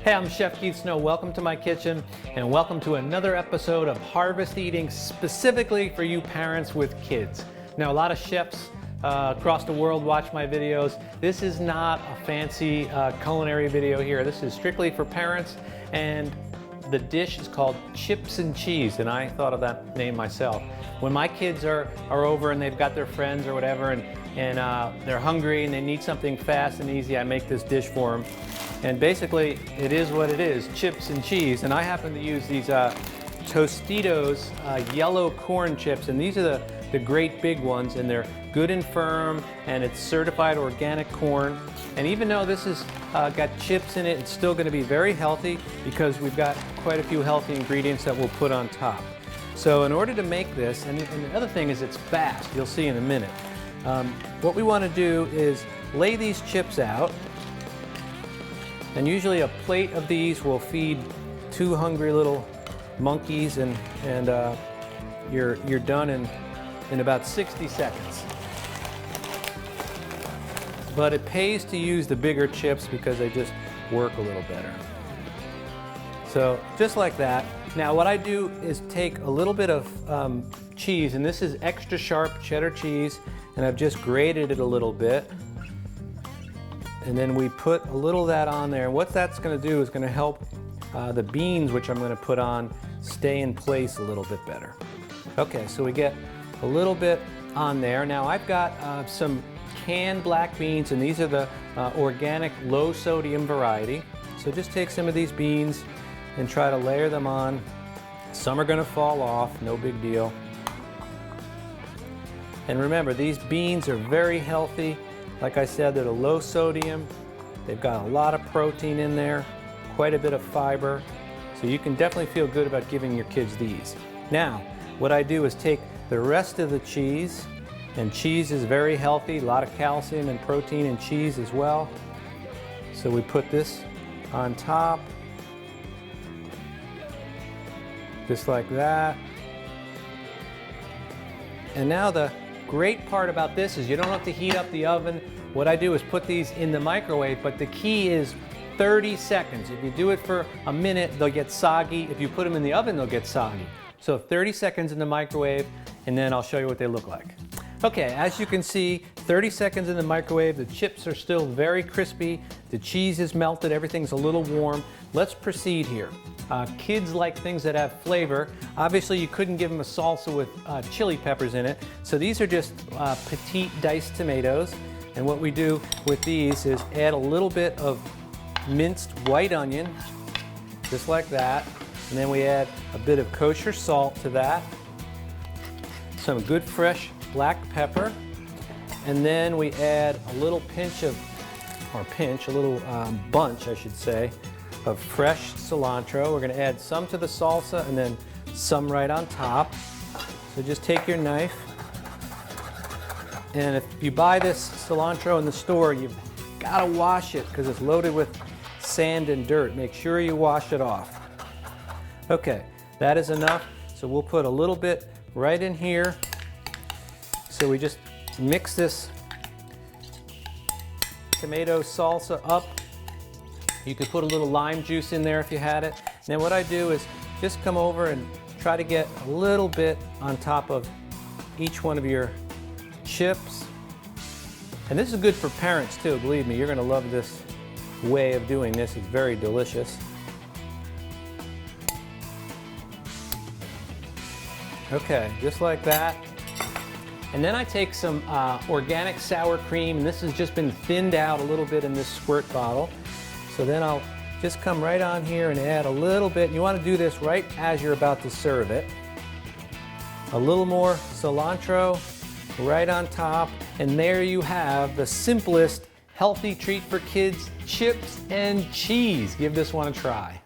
Hey, I'm Chef Keith Snow. Welcome to my kitchen and welcome to another episode of Harvest Eating specifically for you parents with kids. Now, a lot of chefs across the world watch my videos. This is not a fancy culinary video here. This is strictly for parents, and the dish is called chips and cheese, and I thought of that name myself. When my kids are over and they've got their friends or whatever and they're hungry and they need something fast and easy, I make this dish for them. And basically, it is what it is, chips and cheese. And I happen to use these Tostitos yellow corn chips, and these are the great big ones, and they're good and firm, and it's certified organic corn. And even though this has got chips in it, it's still gonna be very healthy because we've got quite a few healthy ingredients that we'll put on top. So in order to make this, and the other thing is it's fast, you'll see in a minute. What we wanna do is lay these chips out. And usually a plate of these will feed 2 hungry little monkeys, and you're done in about 60 seconds. But it pays to use the bigger chips because they just work a little better. So just like that. Now what I do is take a little bit of cheese, and this is extra sharp cheddar cheese, and I've just grated it a little bit. And then we put a little of that on there. And what that's going to do is going to help the beans, which I'm going to put on, stay in place a little bit better. Okay, so we get a little bit on there. Now I've got some canned black beans, and these are the organic low sodium variety. So just take some of these beans and try to layer them on. Some are going to fall off, no big deal. And remember, these beans are very healthy. Like I said, they're low sodium. They've got a lot of protein in there, quite a bit of fiber. So you can definitely feel good about giving your kids these. Now, what I do is take the rest of the cheese, and cheese is very healthy, a lot of calcium and protein in cheese as well. So we put this on top, just like that. And now the great part about this is you don't have to heat up the oven. What I do is put these in the microwave, but the key is 30 seconds. If you do it for a minute, they'll get soggy. If you put them in the oven, they'll get soggy. So 30 seconds in the microwave, and then I'll show you what they look like. Okay, as you can see, 30 seconds in the microwave, the chips are still very crispy, the cheese is melted, everything's a little warm. Let's proceed here. Kids like things that have flavor. Obviously, you couldn't give them a salsa with chili peppers in it, so these are just petite diced tomatoes. And what we do with these is add a little bit of minced white onion, just like that. And then we add a bit of kosher salt to that, some good fresh black pepper, and then we add a little pinch of, a little bunch, I should say, of fresh cilantro. We're going to add some to the salsa and then some right on top. So just take your knife, and if you buy this cilantro in the store, you've got to wash it because it's loaded with sand and dirt. Make sure you wash it off. Okay, that is enough. So we'll put a little bit right in here. So we just mix this tomato salsa up. You could put a little lime juice in there if you had it. And then what I do is just come over and try to get a little bit on top of each one of your chips. And this is good for parents too, believe me, you're gonna love this way of doing this. It's very delicious. Okay, just like that. And then I take some organic sour cream, and this has just been thinned out a little bit in this squirt bottle. So then I'll just come right on here and add a little bit. You want to do this right as you're about to serve it. A little more cilantro right on top, and there you have the simplest healthy treat for kids, chips and cheese. Give this one a try.